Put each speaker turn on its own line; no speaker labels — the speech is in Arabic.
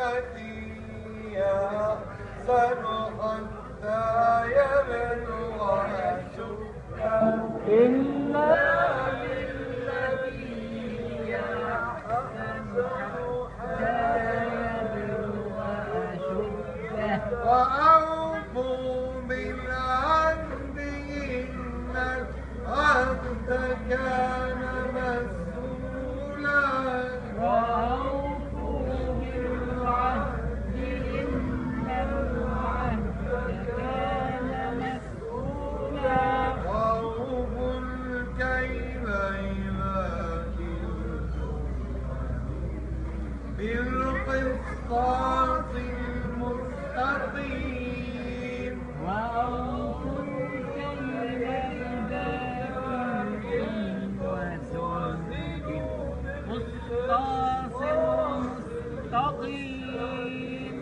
بالتي أحسن حتى يبلغ أشده
إلا
بالتي أحسن حتى
يبلغ أشده
وأوفوا بالعهد إن العهد كان مسؤولا
وأوفوا بالعهد إن العهد كان مسؤولا
وأوفوا الكيل إذا كلتم بالقسطاس المستقيم
وأوفوا الكيل إذا كلتم وزنوا بالقسطاس المستقيم